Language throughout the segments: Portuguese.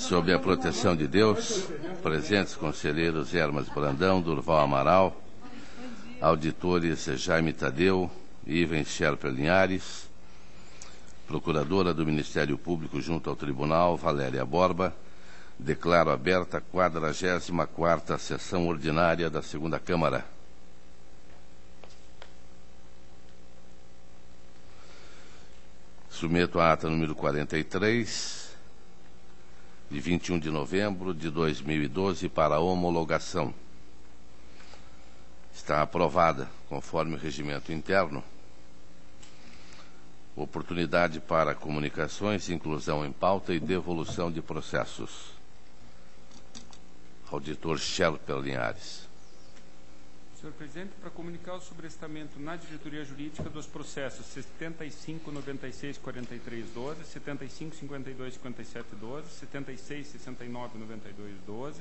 Sob a proteção de Deus, presentes conselheiros Hermas Brandão, Durval Amaral, auditores Jaime Tadeu e Ivens Sherper Linhares, procuradora do Ministério Público junto ao Tribunal, Valéria Borba, declaro aberta a 44ª sessão ordinária da Segunda Câmara. Submeto a ata número 43, de 21 de novembro de 2012, para homologação. Está aprovada, conforme o regimento interno. Oportunidade para comunicações, inclusão em pauta e devolução de processos. Auditor Sherper Linhares. Senhor Presidente, para comunicar o sobrestamento na diretoria jurídica dos processos 75.96.43.12, 75.52.57.12, 76.69.92.12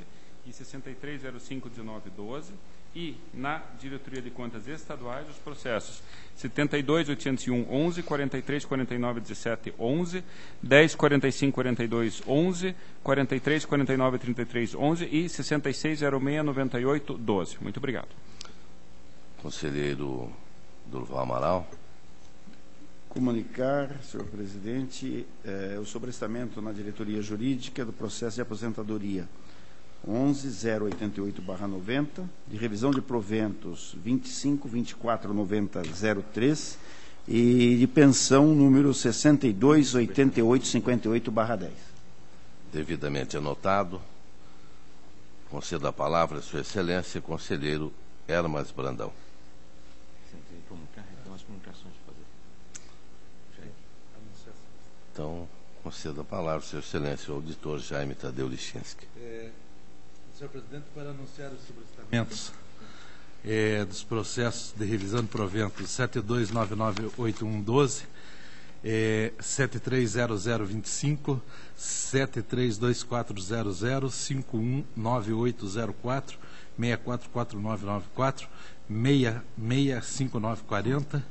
e 63.05.19.12, e na diretoria de contas estaduais os processos 72.801.11, 43.49.17.11, 10.45.42.11, 43.49.33.11 e 66.06.98.12. Muito obrigado. Conselheiro Durval Amaral. Comunicar, senhor presidente, o sobrestamento na diretoria jurídica do processo de aposentadoria 11.088/90, de revisão de proventos 25.24.90.03 e de pensão número 62.88.58/10. Devidamente anotado. Concedo a palavra a Sua Excelência, conselheiro Hermas Brandão. Então, concedo a palavra a Sua Excelência, o auditor Jaime Tadeu Lichinski. Senhor Presidente, para anunciar os sobrestamentos dos processos de revisão de proventos 72998112, 730025, 732400, 519804, 644994, 665940,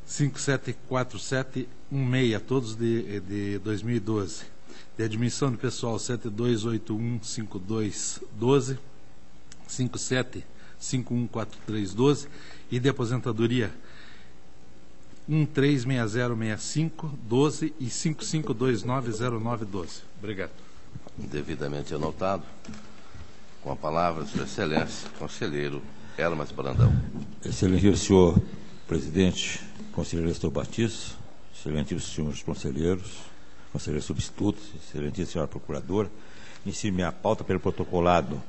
574716, todos de 2012. De admissão de pessoal 72815212, 57514312 e de aposentadoria 13606512 e 55290912. Obrigado. Devidamente anotado. Com a palavra, Sua Excelência, conselheiro Hermas Brandão. Excelentíssimo senhor presidente, conselheiro Nestor Batista, excelentíssimos senhores conselheiros, conselheiro substituto, excelentíssima senhora procuradora, inicio minha pauta pelo protocolado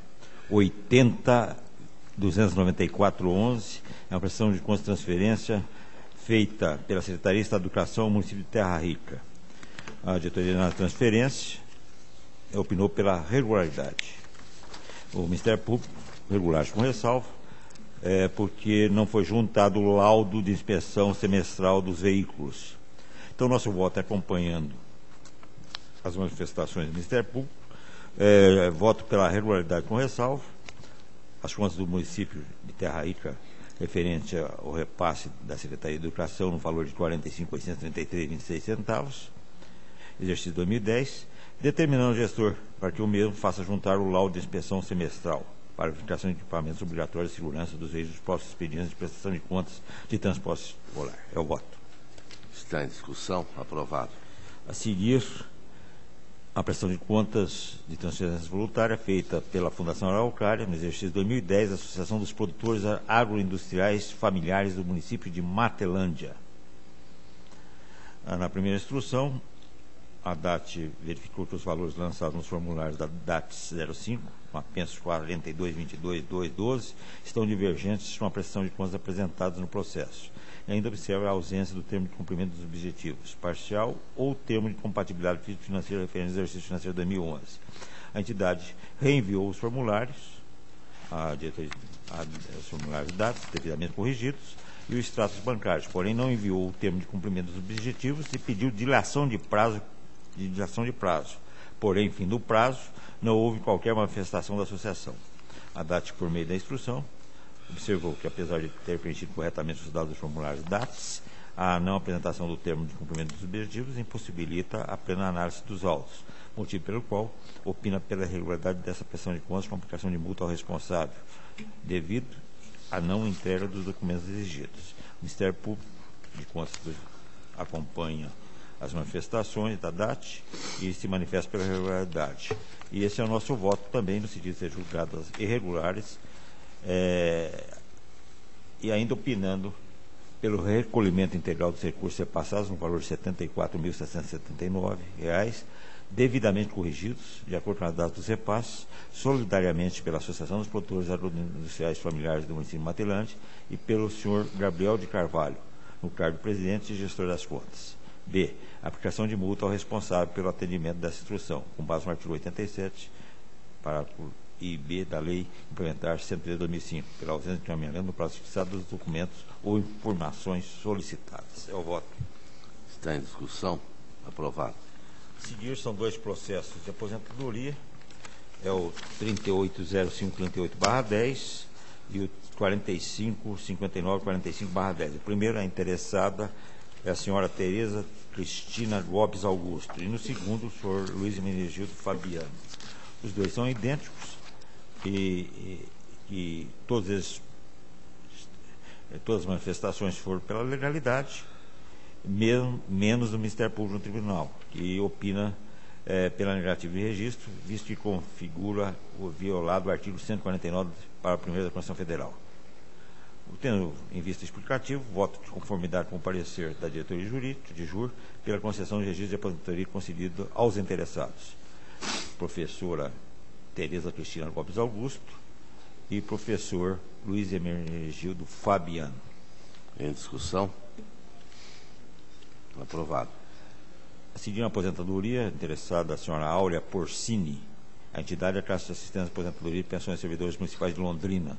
80.294.11, é uma prestação de contas de transferência feita pela Secretaria de Estado de Educação ao município de Terra Rica. A diretoria da transferência opinou pela regularidade. O Ministério Público, regular com ressalva, porque não foi juntado o laudo de inspeção semestral dos veículos. Então, nosso voto é acompanhando as manifestações do Ministério Público, voto pela regularidade com ressalva, as contas do município de Terra Rica referente ao repasse da Secretaria de Educação no valor de R$ 45.833,26, exercício 2010, determinando o gestor para que o mesmo faça juntar o laudo de inspeção semestral para a verificação de equipamentos obrigatórios de segurança dos veículos postos expedientes de prestação de contas de transporte escolar. É o voto. Está em discussão. Aprovado. A seguir, a prestação de contas de transferência voluntária feita pela Fundação Araucária, no exercício 2010, a Associação dos Produtores Agroindustriais Familiares do município de Matelândia. Na primeira instrução, a DAT verificou que os valores lançados nos formulários da DAT 05, com apensos 42.22.2.12, estão divergentes com a prestação de contas apresentadas no processo. E ainda observa a ausência do termo de cumprimento dos objetivos, parcial ou termo de compatibilidade físico-financeira referente ao exercício financeiro 2011. A entidade reenviou os formulários, os formulários dados, devidamente corrigidos, e os extratos bancários, porém não enviou o termo de cumprimento dos objetivos e pediu dilação de prazo. Porém, fim do prazo, não houve qualquer manifestação da associação. A DAT, por meio da instrução, observou que, apesar de ter preenchido corretamente os dados dos formulários DATS, a não apresentação do termo de cumprimento dos objetivos impossibilita a plena análise dos autos, motivo pelo qual opina pela irregularidade dessa prestação de contas com aplicação de multa ao responsável, devido à não entrega dos documentos exigidos. O Ministério Público de Contas acompanha as manifestações da DAT e se manifesta pela irregularidade. E esse é o nosso voto também, no sentido de ser julgadas irregulares, e ainda opinando pelo recolhimento integral dos recursos repassados no valor de R$ 74.779, devidamente corrigidos, de acordo com as datas dos repasses, solidariamente pela Associação dos Produtores Agroindustriais Familiares do município de Matelândia e pelo senhor Gabriel de Carvalho, no cargo de presidente e gestor das contas. B. Aplicação de multa ao responsável pelo atendimento dessa instrução, com base no artigo 87, parágrafo I e B da Lei Implementar 103/2005, pela ausência de encaminhamento no prazo fixado dos documentos ou informações solicitadas. É o voto. Está em discussão. Aprovado. A seguir são dois processos de aposentadoria, é o 380538/10 e o 455945/10. O primeiro, a interessada é a senhora Tereza Cristina Lopes Augusto, e no segundo, o senhor Luiz Hermenegildo Fabiano. Os dois são idênticos e todas as manifestações foram pela legalidade, menos do Ministério Público no Tribunal, que opina pela negativa de registro, visto que configura o violado o artigo 149 para a primeira da Constituição Federal. Tendo em vista explicativo, voto de conformidade com o parecer da diretoria jurídica, de JUR, pela concessão de registro de aposentadoria concedido aos interessados. Professora Tereza Cristina Lopes Augusto e professor Luiz Hermenegildo Fabiano. Em discussão. Aprovado. A seguir, a aposentadoria, interessada a senhora Áurea Porcini, a entidade da Caixa de Assistência de Aposentadoria e Pensões de Servidores Municipais de Londrina.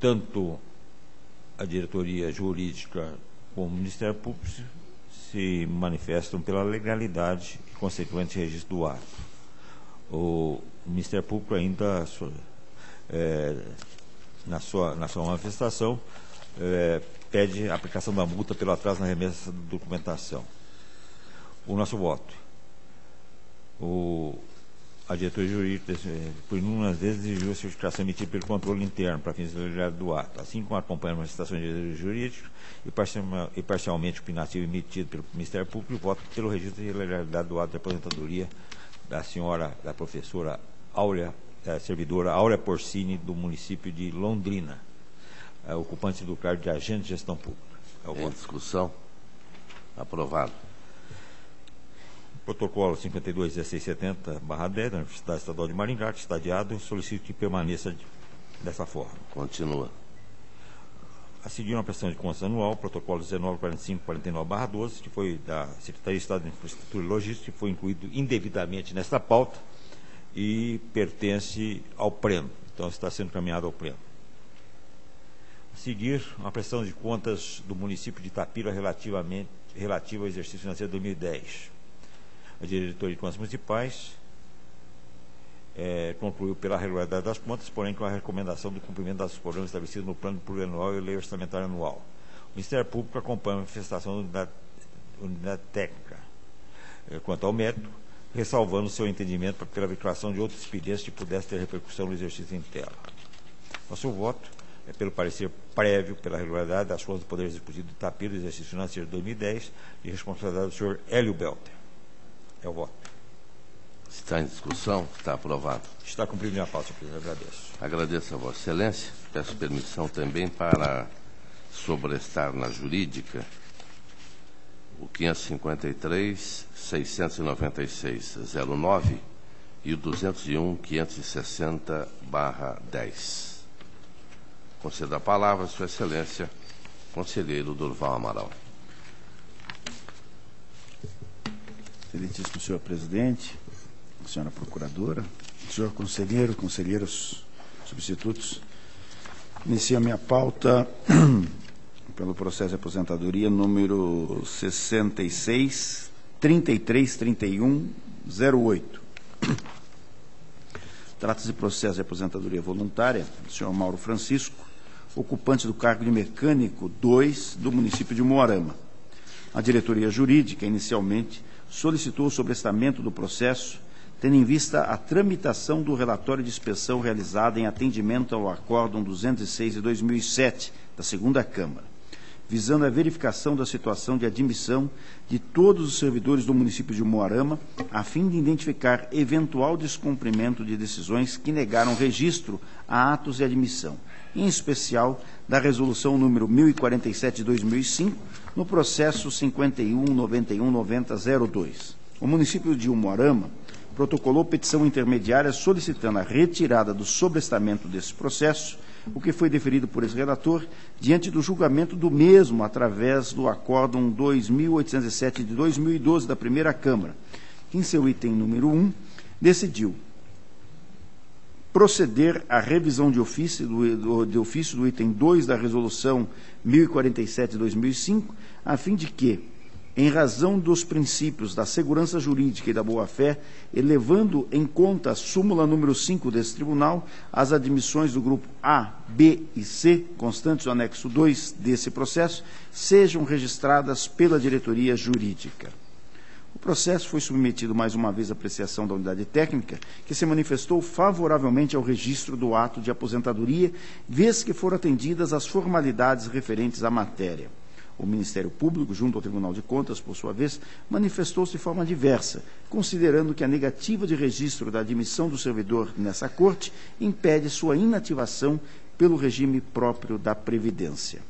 Tanto a diretoria jurídica como o Ministério Público se manifestam pela legalidade e consequente registro do ato. O Ministério Público ainda, na sua manifestação, pede a aplicação da multa pelo atraso na remessa da documentação. O nosso voto. A diretoria jurídica, por inúmeras vezes, exigiu a certificação emitida pelo controle interno para fins de legalidade do ato, assim como acompanha a manifestação de diretoria jurídica e parcialmente opinativo emitido pelo Ministério Público, voto pelo registro de legalidade do ato de aposentadoria da professora Áurea, servidora Áurea Porcini, do município de Londrina, ocupante do cargo de agente de gestão pública. Em discussão. Aprovado. Protocolo 52.1670/10 da Universidade Estadual de Maringá, estadiado, solicito que permaneça dessa forma. Continua. A seguir, uma prestação de contas anual, protocolo 19.4549/12, que foi da Secretaria de Estado de Infraestrutura e Logística, que foi incluído indevidamente nesta pauta e pertence ao Pleno. Então, está sendo encaminhado ao Pleno. A seguir, uma prestação de contas do município de Itapira relativa ao exercício financeiro de 2010. A diretoria de contas municipais concluiu pela regularidade das contas, porém com a recomendação do cumprimento dos programas estabelecidos no plano plurianual e lei orçamentária anual. O Ministério Público acompanha a manifestação da unidade técnica quanto ao mérito, ressalvando o seu entendimento pela vinculação de outros expedientes que pudessem ter repercussão no exercício interno. Nosso voto é pelo parecer prévio pela regularidade das contas do Poder Executivo de Itapira do exercício financeiro de 2010, de responsabilidade do senhor Hélio Belter. É o voto. Está em discussão. Está aprovado. Está cumprido minha pauta, senhor presidente. Agradeço. Agradeço a Vossa Excelência. Peço permissão também para sobrestar na jurídica o 553.696.09 e o 201.560/10. Concedo a palavra a Sua Excelência, conselheiro Durval Amaral. Excelentíssimo senhor presidente, senhora procuradora, senhor conselheiro, conselheiros substitutos, inicio a minha pauta pelo processo de aposentadoria número 66-3331-08. Trata-se de processo de aposentadoria voluntária do senhor Mauro Francisco, ocupante do cargo de mecânico 2 do município de Umuarama. A diretoria jurídica, inicialmente, solicitou o sobrestamento do processo, tendo em vista a tramitação do relatório de inspeção realizada em atendimento ao Acórdão 206 de 2007, da segunda Câmara, visando a verificação da situação de admissão de todos os servidores do município de Umuarama, a fim de identificar eventual descumprimento de decisões que negaram registro a atos de admissão, em especial da Resolução número 1047 de 2005, no processo 51919002. O município de Umuarama protocolou petição intermediária solicitando a retirada do sobrestamento desse processo, o que foi deferido por esse relator diante do julgamento do mesmo através do Acórdão 2807 de 2012 da primeira Câmara, que em seu item número 1 decidiu proceder à revisão de ofício do item 2 da Resolução 1047 de 2005, a fim de que, em razão dos princípios da segurança jurídica e da boa-fé, e levando em conta a súmula número 5 desse tribunal, as admissões do grupo A, B e C, constantes no anexo 2 desse processo, sejam registradas pela diretoria jurídica. O processo foi submetido mais uma vez à apreciação da unidade técnica, que se manifestou favoravelmente ao registro do ato de aposentadoria, vez que foram atendidas as formalidades referentes à matéria. O Ministério Público, junto ao Tribunal de Contas, por sua vez, manifestou-se de forma diversa, considerando que a negativa de registro da admissão do servidor nessa Corte impede sua inativação pelo regime próprio da Previdência.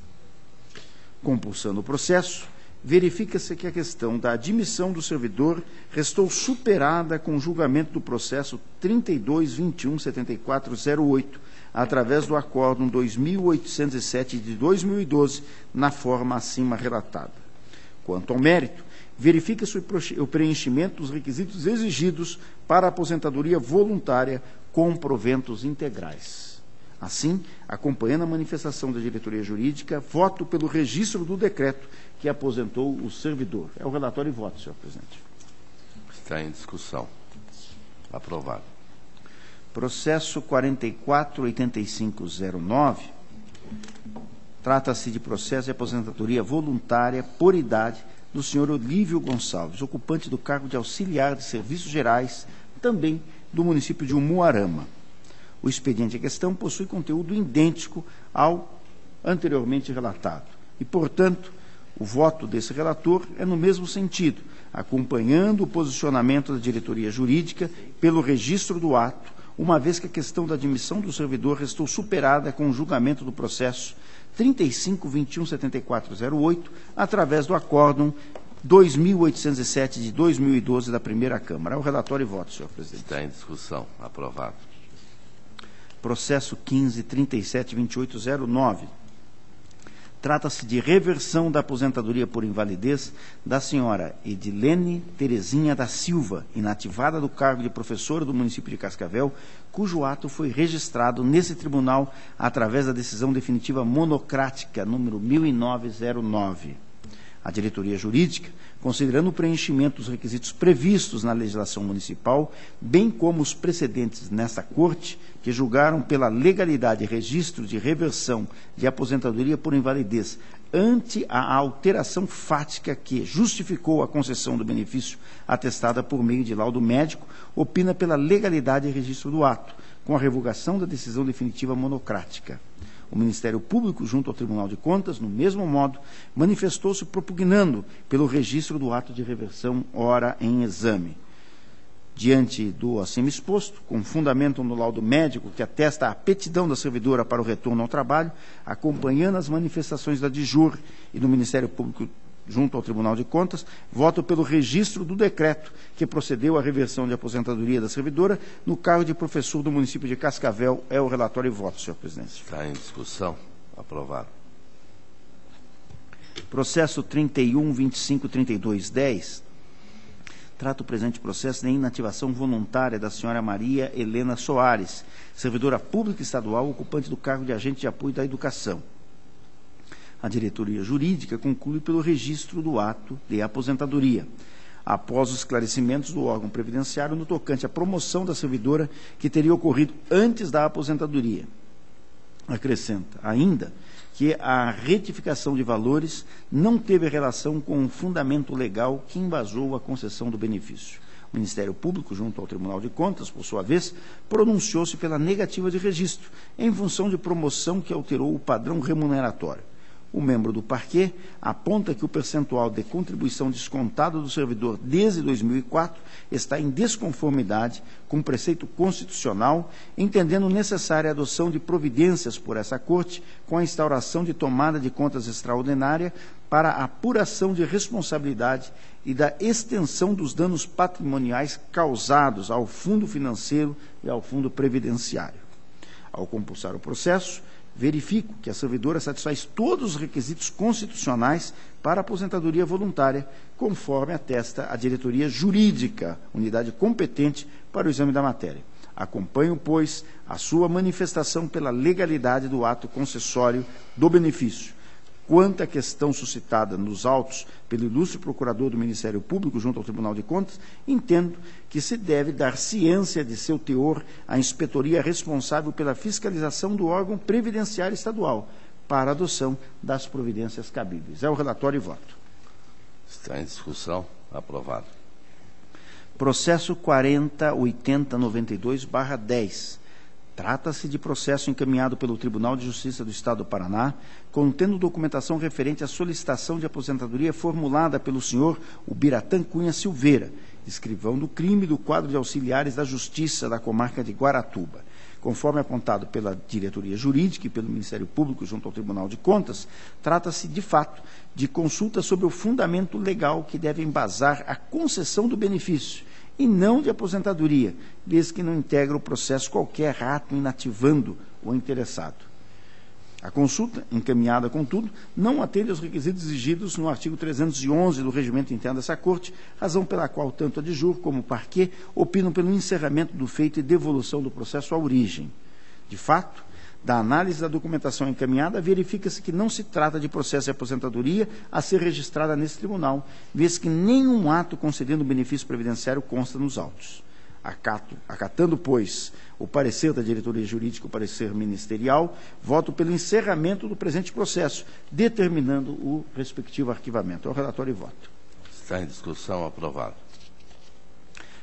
Compulsando o processo, verifica-se que a questão da admissão do servidor restou superada com o julgamento do processo 32.21.7408, através do Acórdão 2807 de 2012, na forma acima relatada. Quanto ao mérito, verifica-se o preenchimento dos requisitos exigidos para a aposentadoria voluntária com proventos integrais. Assim, acompanhando a manifestação da diretoria jurídica, voto pelo registro do decreto que aposentou o servidor. É o relatório e voto, senhor presidente. Está em discussão. Aprovado. Processo 448509, trata-se de processo de aposentadoria voluntária por idade do senhor Olívio Gonçalves, ocupante do cargo de auxiliar de serviços gerais, também do município de Umuarama. O expediente em questão possui conteúdo idêntico ao anteriormente relatado e, portanto, o voto desse relator é no mesmo sentido, acompanhando o posicionamento da diretoria jurídica pelo registro do ato, uma vez que a questão da admissão do servidor restou superada com o julgamento do processo 35.21.7408, através do Acórdão 2.807 de 2012 da primeira Câmara. É o relatório e voto, senhor presidente. Está em discussão. Aprovado. Processo 15.37.2809. Trata-se de reversão da aposentadoria por invalidez da senhora Edilene Terezinha da Silva, inativada do cargo de professora do município de Cascavel, cujo ato foi registrado nesse tribunal através da decisão definitiva monocrática número 100909. A diretoria jurídica, considerando o preenchimento dos requisitos previstos na legislação municipal, bem como os precedentes nesta Corte, que julgaram pela legalidade registro de reversão de aposentadoria por invalidez ante a alteração fática que justificou a concessão do benefício atestada por meio de laudo médico, opina pela legalidade e registro do ato, com a revogação da decisão definitiva monocrática. O Ministério Público, junto ao Tribunal de Contas, no mesmo modo, manifestou-se propugnando pelo registro do ato de reversão ora em exame. Diante do acima exposto, com fundamento no laudo médico que atesta a aptidão da servidora para o retorno ao trabalho, acompanhando as manifestações da DIJUR e do Ministério Público junto ao Tribunal de Contas, voto pelo registro do decreto que procedeu à reversão de aposentadoria da servidora no cargo de professor do município de Cascavel. É o relatório e voto, senhor presidente. Está em discussão. Aprovado. Processo 31.25.32.10. Trata o presente processo da inativação voluntária da senhora Maria Helena Soares, servidora pública estadual, ocupante do cargo de agente de apoio da educação. A diretoria jurídica conclui pelo registro do ato de aposentadoria. após os esclarecimentos do órgão previdenciário no tocante à promoção da servidora que teria ocorrido antes da aposentadoria. Acrescenta ainda que a retificação de valores não teve relação com o fundamento legal que embasou a concessão do benefício. O Ministério Público, junto ao Tribunal de Contas, por sua vez, pronunciou-se pela negativa de registro, em função de promoção que alterou o padrão remuneratório. O membro do parquê aponta que o percentual de contribuição descontado do servidor desde 2004 está em desconformidade com o preceito constitucional, entendendo necessária a adoção de providências por essa Corte com a instauração de tomada de contas extraordinária para a apuração de responsabilidade e da extensão dos danos patrimoniais causados ao fundo financeiro e ao fundo previdenciário. Ao compulsar o processo, verifico que a servidora satisfaz todos os requisitos constitucionais para a aposentadoria voluntária, conforme atesta a diretoria jurídica, unidade competente para o exame da matéria. Acompanho, pois, a sua manifestação pela legalidade do ato concessório do benefício. Quanto à questão suscitada nos autos pelo ilustre procurador do Ministério Público junto ao Tribunal de Contas, entendo que se deve dar ciência de seu teor à inspetoria responsável pela fiscalização do órgão previdenciário estadual para a adoção das providências cabíveis. É o relatório e voto. Está em discussão. Aprovado. Processo 40.8092/10. Trata-se de processo encaminhado pelo Tribunal de Justiça do Estado do Paraná, contendo documentação referente à solicitação de aposentadoria formulada pelo senhor Ubiratã Cunha Silveira, escrivão do crime do quadro de auxiliares da Justiça da comarca de Guaratuba. Conforme apontado pela diretoria jurídica e pelo Ministério Público junto ao Tribunal de Contas, trata-se, de fato, de consulta sobre o fundamento legal que deve embasar a concessão do benefício, e não de aposentadoria, desde que não integra o processo qualquer ato inativando o interessado. A consulta, encaminhada, contudo, não atende aos requisitos exigidos no artigo 311 do Regimento Interno dessa Corte, razão pela qual tanto a DIJUR como o parquê opinam pelo encerramento do feito e devolução do processo à origem. De fato, da análise da documentação encaminhada, verifica-se que não se trata de processo de aposentadoria a ser registrada nesse tribunal, vez que nenhum ato concedendo benefício previdenciário consta nos autos. Acatando, pois, o parecer da diretoria jurídica, o parecer ministerial, voto pelo encerramento do presente processo, determinando o respectivo arquivamento. É o relatório e voto. Está em discussão. Aprovado.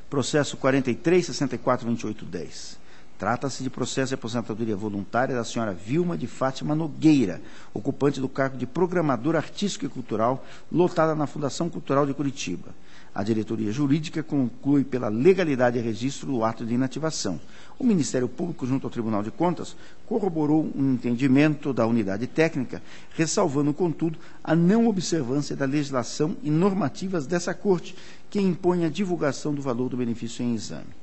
Processo 43.642810. Trata-se de processo de aposentadoria voluntária da senhora Vilma de Fátima Nogueira, ocupante do cargo de programadora artística e cultural, lotada na Fundação Cultural de Curitiba. A diretoria jurídica conclui pela legalidade e registro do ato de inativação. O Ministério Público, junto ao Tribunal de Contas, corroborou um entendimento da unidade técnica, ressalvando, contudo, a não observância da legislação e normativas dessa Corte, que impõe a divulgação do valor do benefício em exame.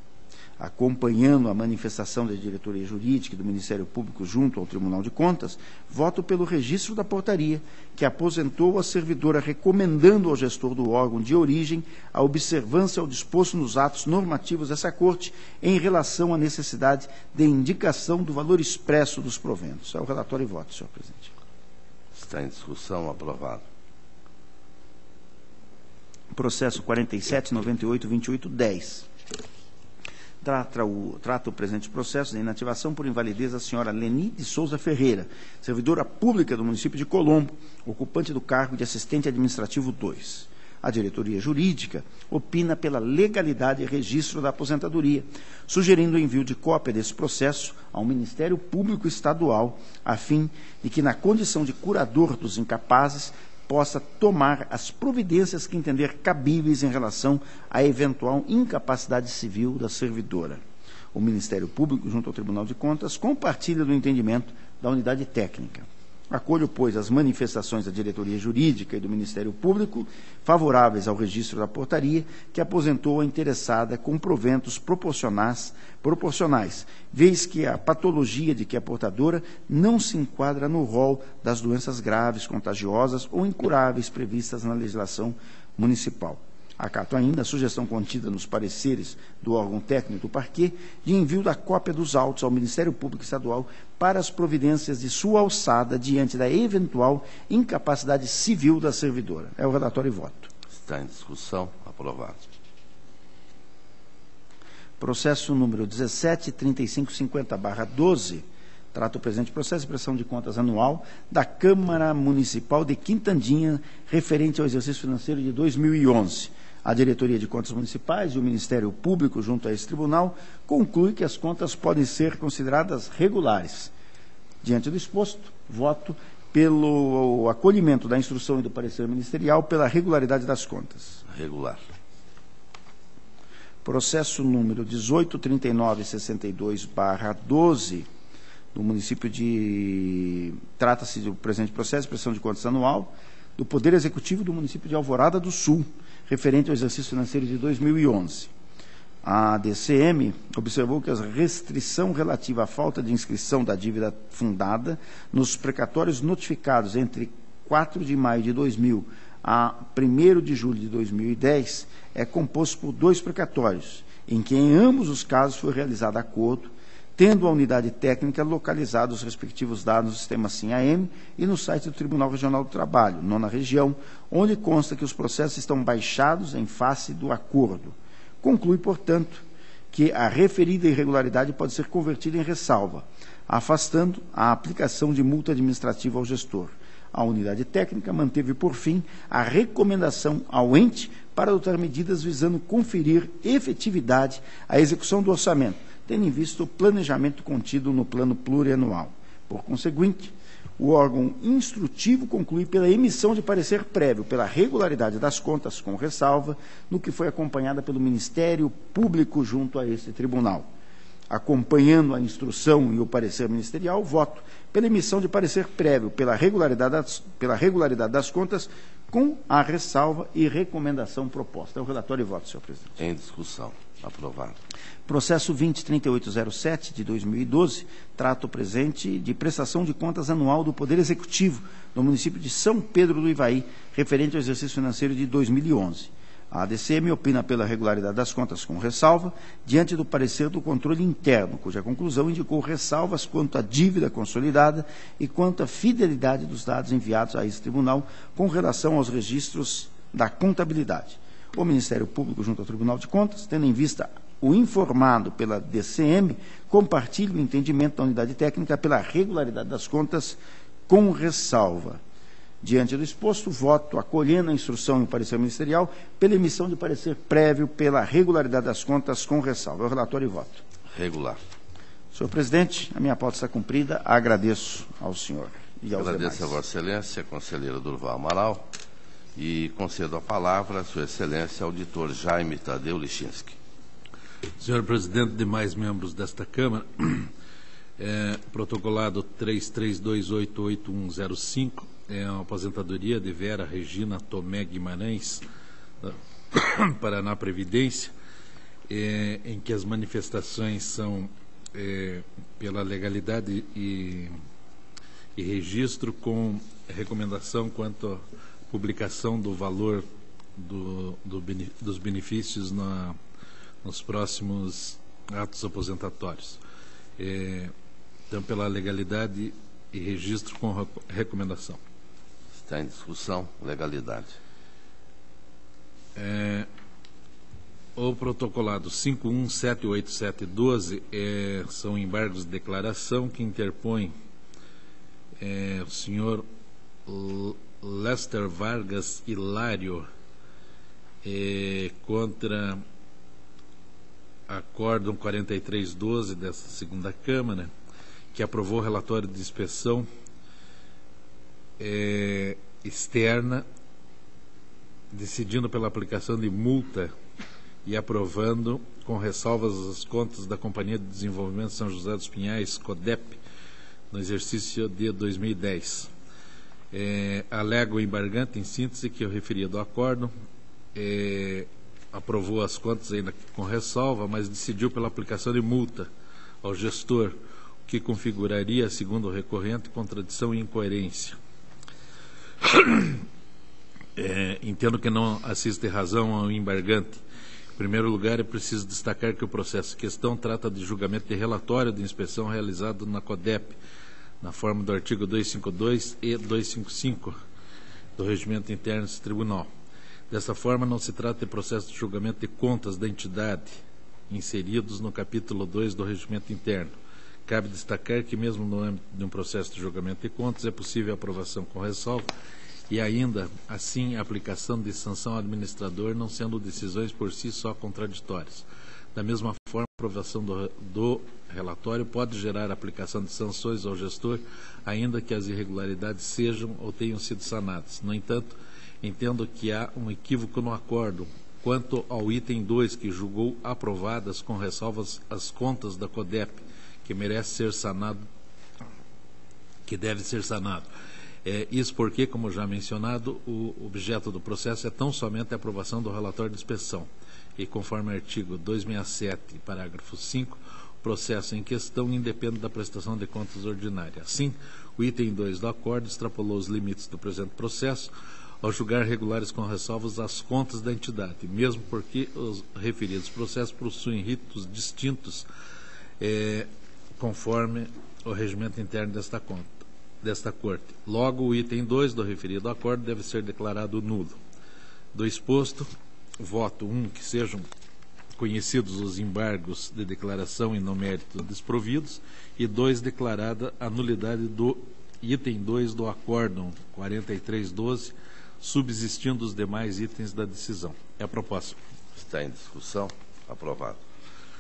Acompanhando a manifestação da diretoria jurídica e do Ministério Público junto ao Tribunal de Contas, voto pelo registro da portaria, que aposentou a servidora recomendando ao gestor do órgão de origem a observância ao disposto nos atos normativos dessa Corte em relação à necessidade de indicação do valor expresso dos proventos. É o relatório e voto, senhor presidente. Está em discussão. Aprovado. Processo 47.982810. Trata o presente processo de inativação por invalidez da senhora Leni de Souza Ferreira, servidora pública do município de Colombo, ocupante do cargo de assistente administrativo 2. A diretoria jurídica opina pela legalidade e registro da aposentadoria, sugerindo o envio de cópia desse processo ao Ministério Público Estadual, a fim de que, na condição de curador dos incapazes, possa tomar as providências que entender cabíveis em relação à eventual incapacidade civil da servidora. O Ministério Público, junto ao Tribunal de Contas, compartilha do entendimento da unidade técnica. Acolho, pois, as manifestações da diretoria jurídica e do Ministério Público favoráveis ao registro da portaria, que aposentou a interessada com proventos proporcionais, vez que a patologia de que a portadora não se enquadra no rol das doenças graves, contagiosas ou incuráveis previstas na legislação municipal. Acato ainda a sugestão contida nos pareceres do órgão técnico do parquê de envio da cópia dos autos ao Ministério Público Estadual para as providências de sua alçada diante da eventual incapacidade civil da servidora. É o relatório e voto. Está em discussão. Aprovado. Processo número 17.3550/12, trata o presente processo de prestação de contas anual da Câmara Municipal de Quintandinha, referente ao exercício financeiro de 2011. A Diretoria de Contas Municipais e o Ministério Público, junto a esse tribunal, conclui que as contas podem ser consideradas regulares. Diante do exposto, voto pelo acolhimento da instrução e do parecer ministerial pela regularidade das contas. Regular. Processo número 18.3962/12, do município de... Trata-se do presente processo de prestação de contas anual do Poder Executivo do município de Alvorada do Sul, referente ao exercício financeiro de 2011. A DCM observou que a restrição relativa à falta de inscrição da dívida fundada nos precatórios notificados entre 4 de maio de 2000 a 1º de julho de 2010 é composto por 2 precatórios, em que em ambos os casos foi realizado acordo, tendo a unidade técnica localizado os respectivos dados no sistema SIM-AM e no site do Tribunal Regional do Trabalho, 9ª Região, onde consta que os processos estão baixados em face do acordo. Conclui, portanto, que a referida irregularidade pode ser convertida em ressalva, afastando a aplicação de multa administrativa ao gestor. A unidade técnica manteve, por fim, a recomendação ao ente para adotar medidas visando conferir efetividade à execução do orçamento, tendo em vista o planejamento contido no plano plurianual. Por conseguinte, o órgão instrutivo conclui pela emissão de parecer prévio pela regularidade das contas, com ressalva, no que foi acompanhada pelo Ministério Público junto a esse tribunal. Acompanhando a instrução e o parecer ministerial, voto pela emissão de parecer prévio pela regularidade das contas, com a ressalva e recomendação proposta. É o relatório e voto, senhor presidente. Em discussão. Aprovado. Processo 20.3807, de 2012, trata o presente de prestação de contas anual do Poder Executivo no município de São Pedro do Ivaí, referente ao exercício financeiro de 2011. A ADCM opina pela regularidade das contas com ressalva, diante do parecer do controle interno, cuja conclusão indicou ressalvas quanto à dívida consolidada e quanto à fidelidade dos dados enviados a esse tribunal com relação aos registros da contabilidade. O Ministério Público, junto ao Tribunal de Contas, tendo em vista o informado pela DCM, compartilha o entendimento da unidade técnica pela regularidade das contas com ressalva. Diante do exposto, voto acolhendo a instrução e o parecer ministerial pela emissão de parecer prévio pela regularidade das contas com ressalva. É o relatório e voto. Regular. Senhor presidente, a minha pauta está cumprida. Agradeço ao senhor e aos Agradeço demais. a Vossa Excelência, conselheiro Durval Amaral, e concedo a palavra a Sua Excelência, auditor Jaime Tadeu Lichinski. Senhor presidente, demais membros desta Câmara, protocolado 33288105, é uma aposentadoria de Vera Regina Tomé Guimarães, Paraná Previdência, em que as manifestações são pela legalidade e registro, com recomendação quanto à publicação do valor dos benefícios nos próximos atos aposentatórios. Então, pela legalidade e registro com recomendação. Está em discussão. Legalidade. O protocolado 517872 são embargos de declaração que interpõe o senhor Lester Vargas Hilário contra Acórdão 4312 dessa segunda Câmara, que aprovou o relatório de inspeção externa, decidindo pela aplicação de multa e aprovando com ressalvas as contas da Companhia de Desenvolvimento São José dos Pinhais, CODEP, no exercício de 2010. Alega o embargante, em síntese, que eu referi do acórdão, aprovou as contas ainda com ressalva, mas decidiu pela aplicação de multa ao gestor, o que configuraria, segundo o recorrente, contradição e incoerência. Entendo que não assiste razão ao embargante. Em primeiro lugar, é preciso destacar que o processo em questão trata de julgamento de relatório de inspeção realizado na CODEP, na forma do artigo 252 e 255 do Regimento Interno desse Tribunal. Dessa forma, não se trata de processo de julgamento de contas da entidade inseridos no capítulo 2 do Regimento Interno. Cabe destacar que, mesmo no âmbito de um processo de julgamento de contas, é possível a aprovação com ressalva e ainda, assim, a aplicação de sanção ao administrador, não sendo decisões por si só contraditórias. Da mesma forma, a aprovação do relatório pode gerar a aplicação de sanções ao gestor, ainda que as irregularidades sejam ou tenham sido sanadas. No entanto, entendo que há um equívoco no acordo quanto ao item 2, que julgou aprovadas com ressalvas as contas da CODEP, que merece ser sanado, que deve ser sanado. Isso porque, como já mencionado, o objeto do processo é tão somente a aprovação do relatório de inspeção. E, conforme o artigo 267, parágrafo 5, o processo em questão independe da prestação de contas ordinária. Assim, o item 2 do acordo extrapolou os limites do presente processo ao julgar regulares com ressalvas as contas da entidade, mesmo porque os referidos processos possuem ritos distintos conforme o regimento interno desta Corte. Logo, o item 2 do referido acordo deve ser declarado nulo. Do exposto, voto 1, que sejam conhecidos os embargos de declaração e no mérito desprovidos, e 2, declarada a nulidade do item 2 do acórdão 4312, subsistindo os demais itens da decisão. É a proposta. Está em discussão. Aprovado.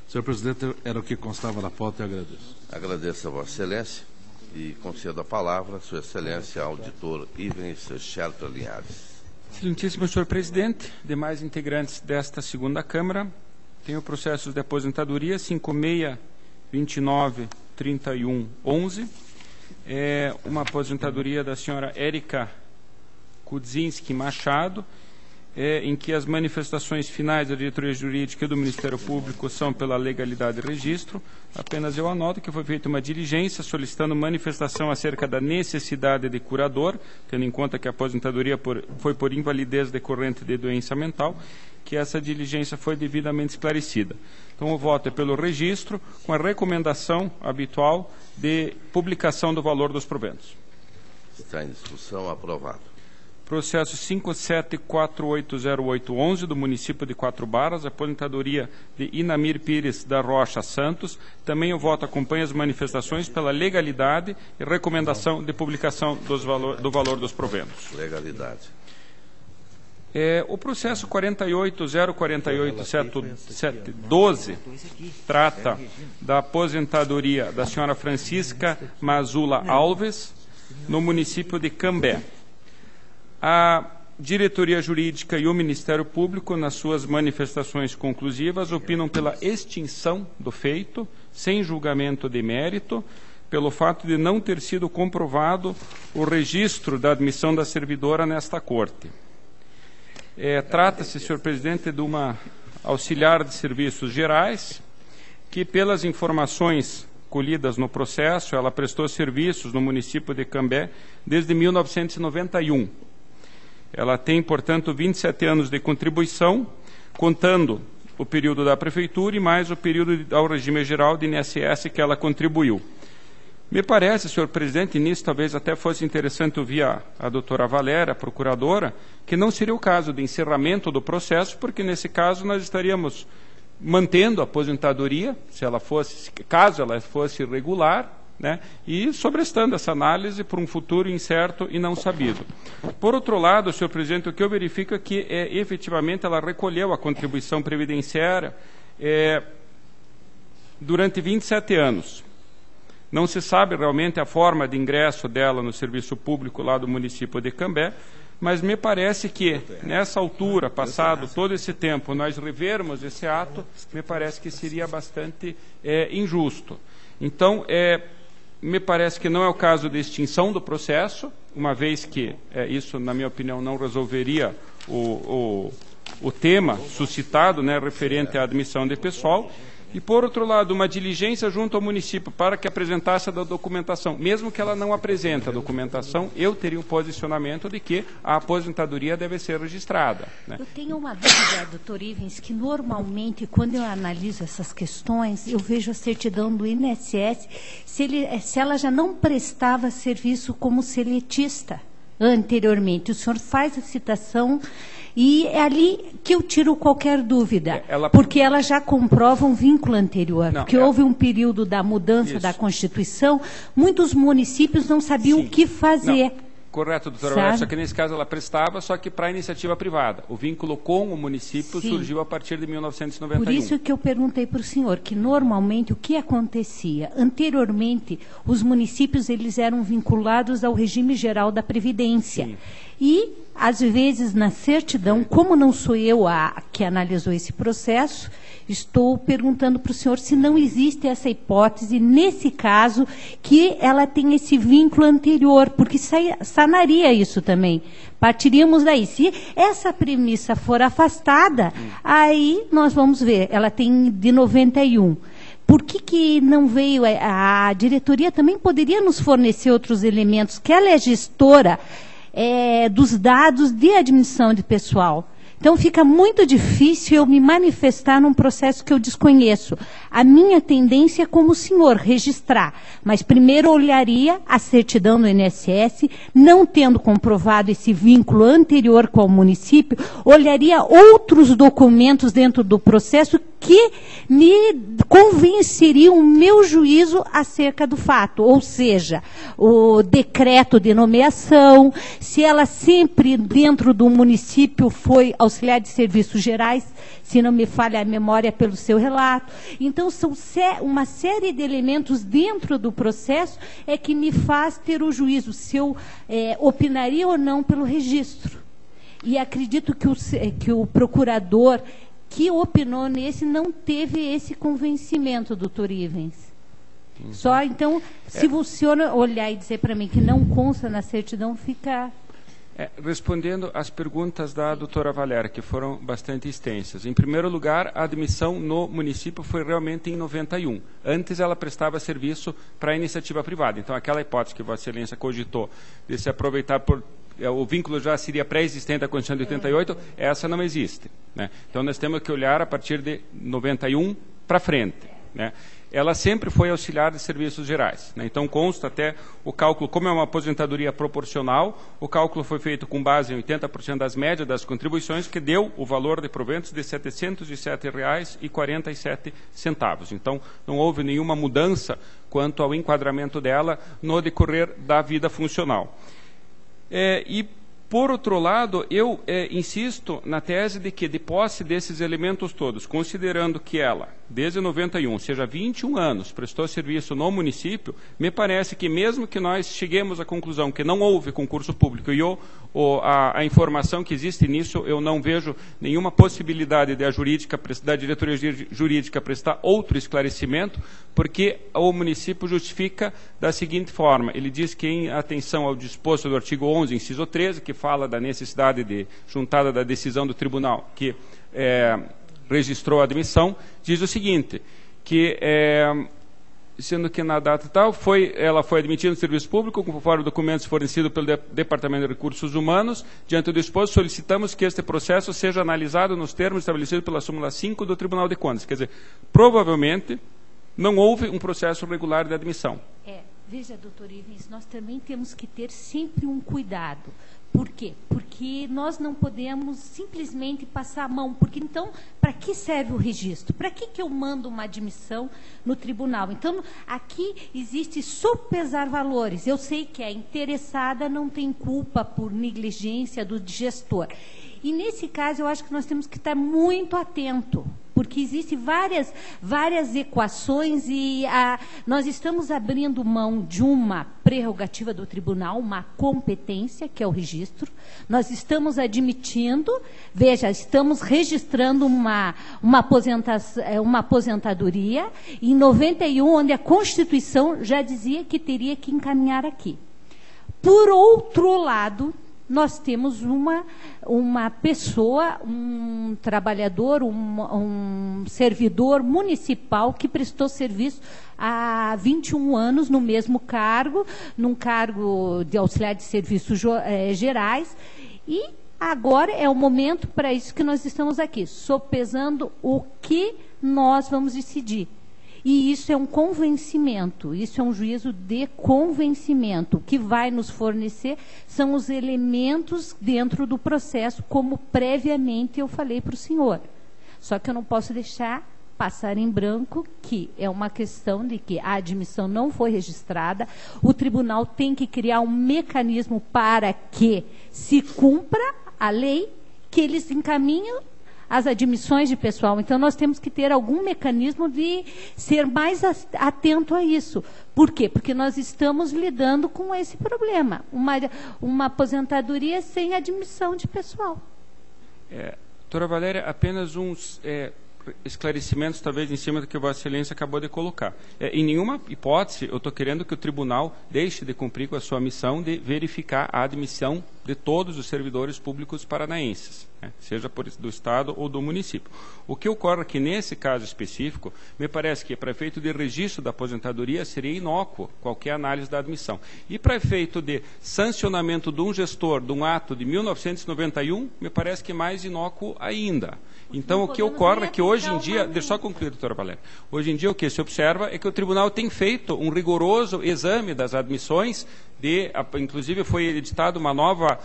Senhor presidente, era o que constava na pauta e agradeço. Agradeço a Vossa Excelência e concedo a palavra à Sua Excelência, auditor Ivens Scherper Linhares. Excelentíssimo senhor presidente, demais integrantes desta segunda Câmara, tenho processos de aposentadoria 56293111, uma aposentadoria da senhora Érica Kudzinski Machado, em que as manifestações finais da diretoria jurídica e do Ministério Público são pela legalidade e registro. Apenas eu anoto que foi feita uma diligência solicitando manifestação acerca da necessidade de curador, tendo em conta que a aposentadoria foi por invalidez decorrente de doença mental, que essa diligência foi devidamente esclarecida. Então, o voto é pelo registro, com a recomendação habitual de publicação do valor dos proventos. Está em discussão. Aprovado. Processo 57480811 do município de Quatro Barras, aposentadoria de Inamir Pires da Rocha Santos. Também o voto acompanha as manifestações pela legalidade e recomendação de publicação do valor dos proventos. Legalidade. O processo 48.048.7712 trata da aposentadoria da senhora Francisca Mazula Alves, no município de Cambé. A diretoria jurídica e o Ministério Público, nas suas manifestações conclusivas, opinam pela extinção do feito, sem julgamento de mérito, pelo fato de não ter sido comprovado o registro da admissão da servidora nesta Corte. Trata-se, senhor presidente, de uma auxiliar de serviços gerais, que, pelas informações colhidas no processo, ela prestou serviços no município de Cambé desde 1991. Ela tem, portanto, 27 anos de contribuição, contando o período da Prefeitura e mais o período ao regime geral de INSS que ela contribuiu. Me parece, senhor presidente, e nisso talvez até fosse interessante ouvir a doutora Valéria, a procuradora, que não seria o caso de encerramento do processo, porque nesse caso nós estaríamos mantendo a aposentadoria, caso ela fosse irregular, né, e sobrestando essa análise para um futuro incerto e não sabido. Por outro lado, senhor presidente, o que eu verifico é que efetivamente ela recolheu a contribuição previdenciária durante 27 anos. Não se sabe realmente a forma de ingresso dela no serviço público lá do município de Cambé, mas me parece que, nessa altura, passado todo esse tempo, nós revermos esse ato, me parece que seria bastante injusto. Então, me parece que não é o caso de extinção do processo, uma vez que isso, na minha opinião, não resolveria o tema suscitado, né, referente à admissão de pessoal, e, por outro lado, uma diligência junto ao município para que apresentasse a documentação. Mesmo que ela não apresente a documentação, eu teria um posicionamento de que a aposentadoria deve ser registrada, né? Eu tenho uma dúvida, doutor Ivens, que normalmente, quando eu analiso essas questões, eu vejo a certidão do INSS, se ela já não prestava serviço como seletista anteriormente. O senhor faz a citação E é ali que eu tiro qualquer dúvida, Ela- porque ela já comprova um vínculo anterior, Não, porque houve um período da mudança Isso. da Constituição, muitos municípios não sabiam Sim. o que fazer. Não, correto, doutora Sabe? Valéria, só que nesse caso ela prestava, só que para a iniciativa privada. O vínculo com o município Sim. surgiu a partir de 1991. Por isso que eu perguntei para o senhor, que normalmente o que acontecia? Anteriormente, os municípios eles eram vinculados ao regime geral da Previdência. Sim. E, às vezes, na certidão, como não sou eu a que analisou esse processo, estou perguntando para o senhor se não existe essa hipótese, nesse caso, que ela tem esse vínculo anterior, porque sanaria isso também. Partiríamos daí. Se essa premissa for afastada, aí nós vamos ver, ela tem de 91. Por que não veio? A diretoria também poderia nos fornecer outros elementos, que ela é gestora dos dados de admissão de pessoal. Então, fica muito difícil eu me manifestar num processo que eu desconheço. A minha tendência é, como o senhor, registrar. Mas primeiro olharia a certidão do INSS, não tendo comprovado esse vínculo anterior com o município, olharia outros documentos dentro do processo que me convenceriam o meu juízo acerca do fato. Ou seja, o decreto de nomeação, se ela sempre dentro do município foi auxiliar de serviços gerais, se não me falha a memória pelo seu relato. Então, são uma série de elementos dentro do processo é que me faz ter o juízo, se eu opinaria ou não pelo registro. E acredito que o procurador que opinou nesse não teve esse convencimento, doutor Ivens. Só, então, se o senhor olhar e dizer para mim que não consta na certidão, fica... Respondendo às perguntas da doutora Valéria, que foram bastante extensas. Em primeiro lugar, a admissão no município foi realmente em 91. Antes ela prestava serviço para a iniciativa privada. Então, aquela hipótese que Vossa Excelência cogitou de se aproveitar por... o vínculo já seria pré-existente à Constituição de 88, essa não existe, né? Então, nós temos que olhar a partir de 91 para frente, né? Ela sempre foi auxiliar de serviços gerais, né? Então, consta até o cálculo, como é uma aposentadoria proporcional, o cálculo foi feito com base em 80% das médias das contribuições, que deu o valor de proventos de R$ 707,47. Então, não houve nenhuma mudança quanto ao enquadramento dela no decorrer da vida funcional. E, por outro lado, eu insisto na tese de que, de posse desses elementos todos, considerando que ela, desde 91, ou seja, 21 anos, prestou serviço no município, me parece que, mesmo que nós cheguemos à conclusão que não houve concurso público e a informação que existe nisso, eu não vejo nenhuma possibilidade da diretoria jurídica prestar outro esclarecimento, porque o município justifica da seguinte forma: ele diz que, em atenção ao disposto do artigo 11, inciso 13, que fala da necessidade juntada da decisão do tribunal que registrou a admissão, diz o seguinte, que sendo que na data tal, ela foi admitida no serviço público, conforme documentos fornecidos pelo Departamento de Recursos Humanos. Diante do exposto, solicitamos que este processo seja analisado nos termos estabelecidos pela súmula 5 do Tribunal de Contas. Quer dizer, provavelmente não houve um processo regular de admissão. Veja, doutor Ivens, nós também temos que ter sempre um cuidado. Por quê? Porque nós não podemos simplesmente passar a mão. Porque, então, para que serve o registro? Para que eu mando uma admissão no tribunal? Então, aqui existe sopesar valores. Eu sei que a interessada não tem culpa por negligência do gestor. E, nesse caso, eu acho que nós temos que estar muito atento, porque existem várias equações e nós estamos abrindo mão de uma prerrogativa do tribunal, uma competência, que é o registro. Nós estamos admitindo, veja, estamos registrando uma aposentadoria em 91, onde a Constituição já dizia que teria que encaminhar aqui. Por outro lado, nós temos uma pessoa, um trabalhador, um servidor municipal que prestou serviço há 21 anos no mesmo cargo, num cargo de auxiliar de serviços gerais, e agora é o momento para isso que nós estamos aqui, sopesando o que nós vamos decidir. E isso é um convencimento, isso é um juízo de convencimento. O que vai nos fornecer são os elementos dentro do processo, como previamente eu falei para o senhor. Só que eu não posso deixar passar em branco que é uma questão de que a admissão não foi registrada, o tribunal tem que criar um mecanismo para que se cumpra a lei, que eles encaminham as admissões de pessoal. Então, nós temos que ter algum mecanismo de ser mais atento a isso. Por quê? Porque nós estamos lidando com esse problema, uma aposentadoria sem admissão de pessoal. Doutora Valéria, apenas uns esclarecimentos, talvez, em cima do que Vossa Excelência acabou de colocar. Em nenhuma hipótese, eu estou querendo que o tribunal deixe de cumprir com a sua missão de verificar a admissão de todos os servidores públicos paranaenses, né? Seja do Estado ou do município. O que ocorre aqui nesse caso específico, me parece que para efeito de registro da aposentadoria seria inócuo qualquer análise da admissão. E para efeito de sancionamento de um gestor de um ato de 1991, me parece que mais inócuo ainda. Então, o que ocorre é que hoje em dia, deixa eu só concluir, doutora Valéria, hoje em dia o que se observa é que o tribunal tem feito um rigoroso exame das admissões, inclusive foi editada uma nova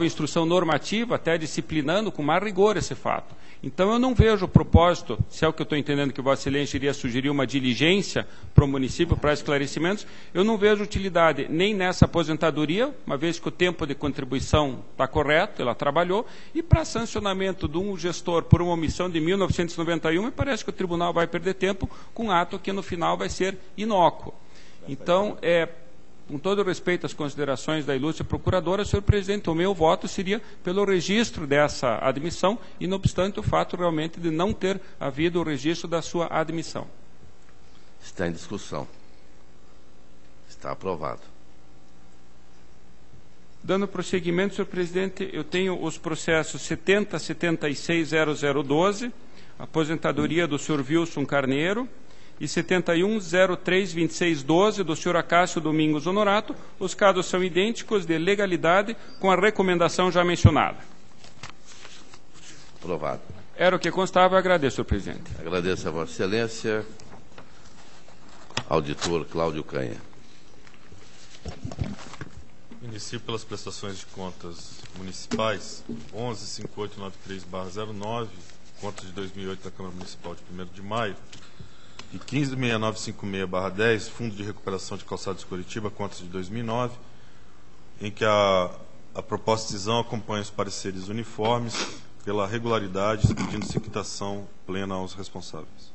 instrução normativa, até disciplinando com mais rigor esse fato. Então, eu não vejo o propósito, se é o que eu estou entendendo que Vossa Excelência iria sugerir uma diligência para o município para esclarecimentos, eu não vejo utilidade nem nessa aposentadoria, uma vez que o tempo de contribuição está correto, ela trabalhou, e para sancionamento de um gestor por uma omissão de 1991, me parece que o tribunal vai perder tempo com um ato que no final vai ser inócuo. Então, com todo respeito às considerações da ilustre procuradora, senhor presidente, o meu voto seria pelo registro dessa admissão, e não obstante o fato realmente de não ter havido o registro da sua admissão. Está em discussão. Está aprovado. Dando prosseguimento, senhor presidente, eu tenho os processos 70.76.0012, aposentadoria do senhor Wilson Carneiro, e 71.03.26.12 do senhor Acácio Domingos Honorato. Os casos são idênticos, de legalidade, com a recomendação já mencionada. Aprovado. Era o que constava. Agradeço, senhor presidente. Agradeço a Vossa Excelência. Auditor Cláudio Canha. Inicio pelas prestações de contas municipais 11.5893/09, contas de 2008 da Câmara Municipal de 1º de maio, e 15.6956/10, Fundo de Recuperação de Calçados de Curitiba, contas de 2009, em que a proposta de decisão acompanha os pareceres uniformes pela regularidade, pedindo-se quitação plena aos responsáveis.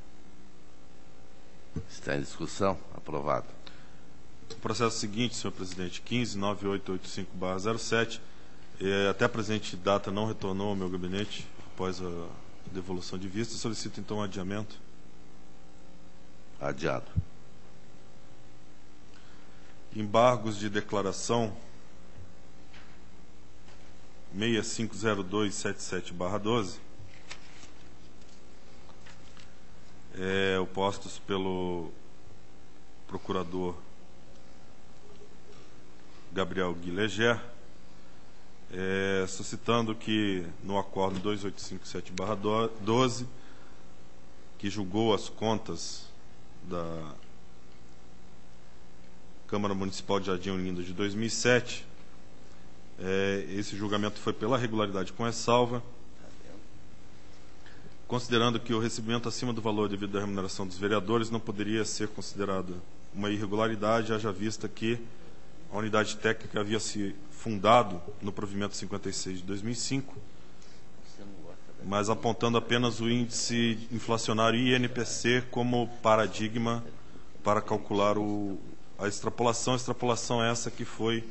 Está em discussão. Aprovado. O processo seguinte, senhor presidente, 15.9885/07, até a presente data não retornou ao meu gabinete após a devolução de vista. Solicito, então, um adiamento. Adiado. Embargos de declaração 650277/12, opostos pelo procurador Gabriel Guileger, suscitando que no acordo 2857/12, que julgou as contas da Câmara Municipal de Jardim Olinda de 2007, esse julgamento foi pela regularidade com ressalva, considerando que o recebimento acima do valor devido à remuneração dos vereadores não poderia ser considerado uma irregularidade, haja vista que a unidade técnica havia se fundado no provimento 56 de 2005, mas apontando apenas o índice inflacionário INPC como paradigma para calcular a extrapolação essa que foi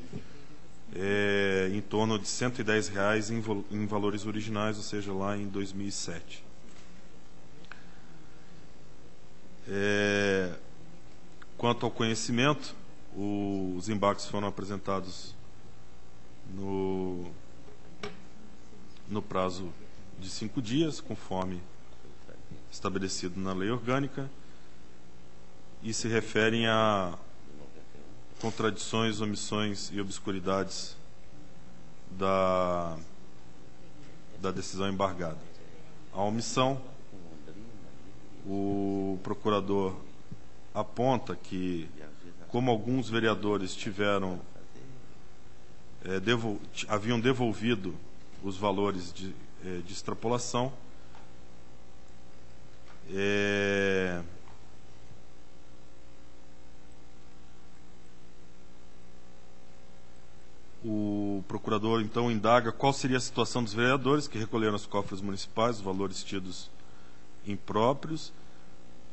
em torno de R$ 110 em valores originais, ou seja, lá em 2007. Quanto ao conhecimento, os embargos foram apresentados no prazo de 5 dias, conforme estabelecido na lei orgânica, e se referem a contradições, omissões e obscuridades da decisão embargada. A omissão, o procurador aponta que, como alguns vereadores haviam devolvido os valores de extrapolação, o procurador, então, indaga qual seria a situação dos vereadores que recolheram aos cofres municipais os valores tidos impróprios,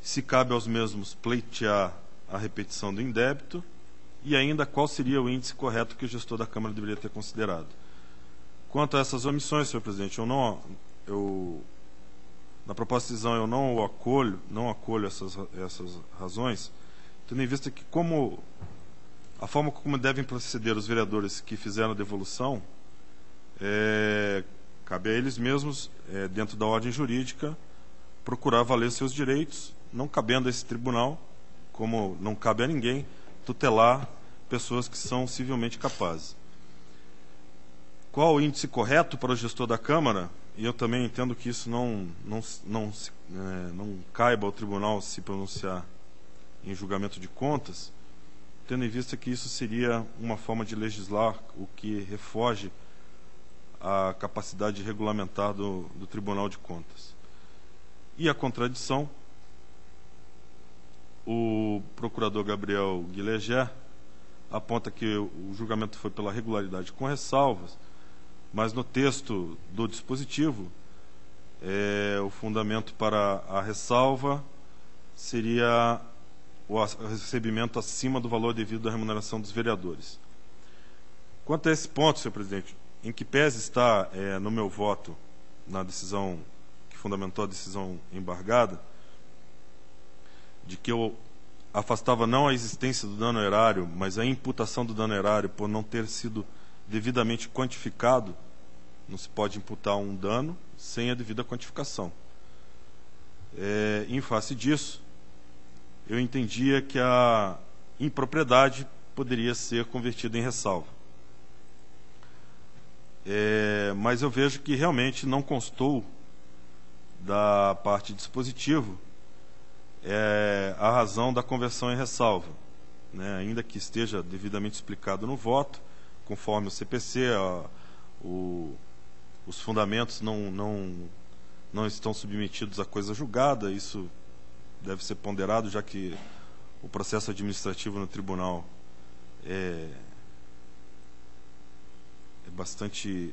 se cabe aos mesmos pleitear a repetição do indébito e ainda qual seria o índice correto que o gestor da Câmara deveria ter considerado. Quanto a essas omissões, senhor presidente, na proposta de decisão eu não acolho essas razões, tendo em vista que a forma como devem proceder os vereadores que fizeram a devolução, cabe a eles mesmos, dentro da ordem jurídica, procurar valer seus direitos, não cabendo a esse tribunal, como não cabe a ninguém, tutelar pessoas que são civilmente capazes. Qual o índice correto para o gestor da Câmara? E eu também entendo que isso não caiba ao tribunal se pronunciar em julgamento de contas, tendo em vista que isso seria uma forma de legislar, o que refoge a capacidade regulamentar do Tribunal de Contas. E a contradição, o procurador Gabriel Guilegé aponta que o julgamento foi pela regularidade com ressalvas, mas no texto do dispositivo, o fundamento para a ressalva seria o recebimento acima do valor devido à remuneração dos vereadores. Quanto a esse ponto, senhor presidente, em que pese está no meu voto na decisão que fundamentou a decisão embargada, de que eu afastava não a existência do dano erário, mas a imputação do dano erário por não ter sido devidamente quantificado. Não se pode imputar um dano sem a devida quantificação. Em face disso, eu entendia que a impropriedade poderia ser convertida em ressalva. Mas eu vejo que realmente não constou da parte dispositivo a razão da conversão em ressalva, né? Ainda que esteja devidamente explicado no voto, conforme o CPC, os fundamentos não estão submetidos a coisa julgada. Isso deve ser ponderado, já que o processo administrativo no tribunal bastante...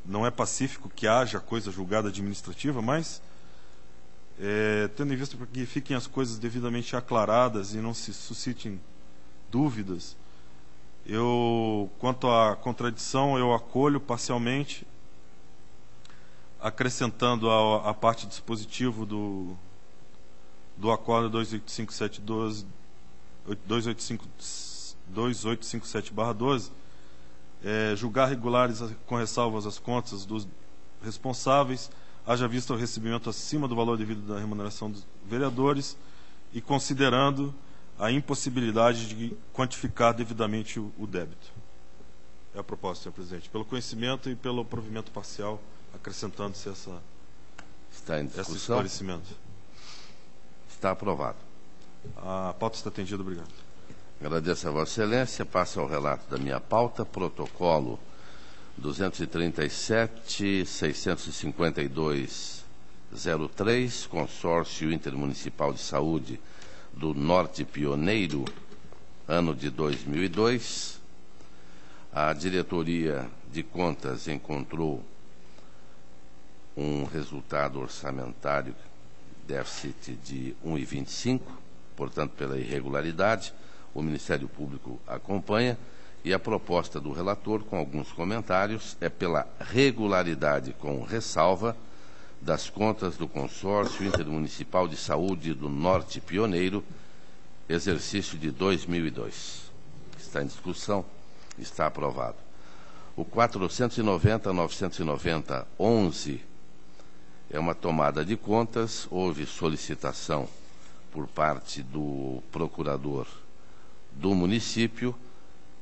não é pacífico que haja coisa julgada administrativa, mas, tendo em vista para que fiquem as coisas devidamente aclaradas e não se suscitem dúvidas, quanto à contradição, eu acolho parcialmente, acrescentando a parte dispositivo do acordo 2857/12, julgar regulares com ressalvas as contas dos responsáveis, haja visto o recebimento acima do valor devido da remuneração dos vereadores e considerando a impossibilidade de quantificar devidamente o débito. É a proposta, senhor presidente, pelo conhecimento e pelo provimento parcial, acrescentando-se esse esclarecimento. Está aprovado. A pauta está atendida. Obrigado. Agradeço a Vossa Excelência. Passo ao relato da minha pauta. Protocolo 237-652-03, Consórcio Intermunicipal de Saúde do Norte Pioneiro, ano de 2002. A Diretoria de Contas encontrou um resultado orçamentário, déficit de 1,25, portanto, pela irregularidade. O Ministério Público acompanha e a proposta do relator, com alguns comentários, é pela regularidade com ressalva das contas do Consórcio Intermunicipal de Saúde do Norte Pioneiro, exercício de 2002. Está em discussão, está aprovado. O 490-990-11 é uma tomada de contas. Houve solicitação por parte do procurador do município,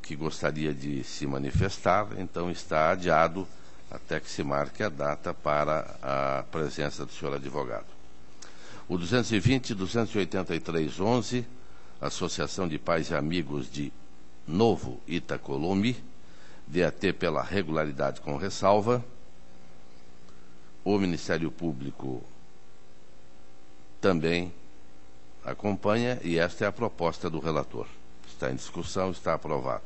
que gostaria de se manifestar, então está adiado até que se marque a data para a presença do senhor advogado. O 220 e 283-11, Associação de Pais e Amigos de Novo Itacolomi, DAT pela regularidade com ressalva. O Ministério Público também acompanha, e esta é a proposta do relator. Está em discussão, está aprovado.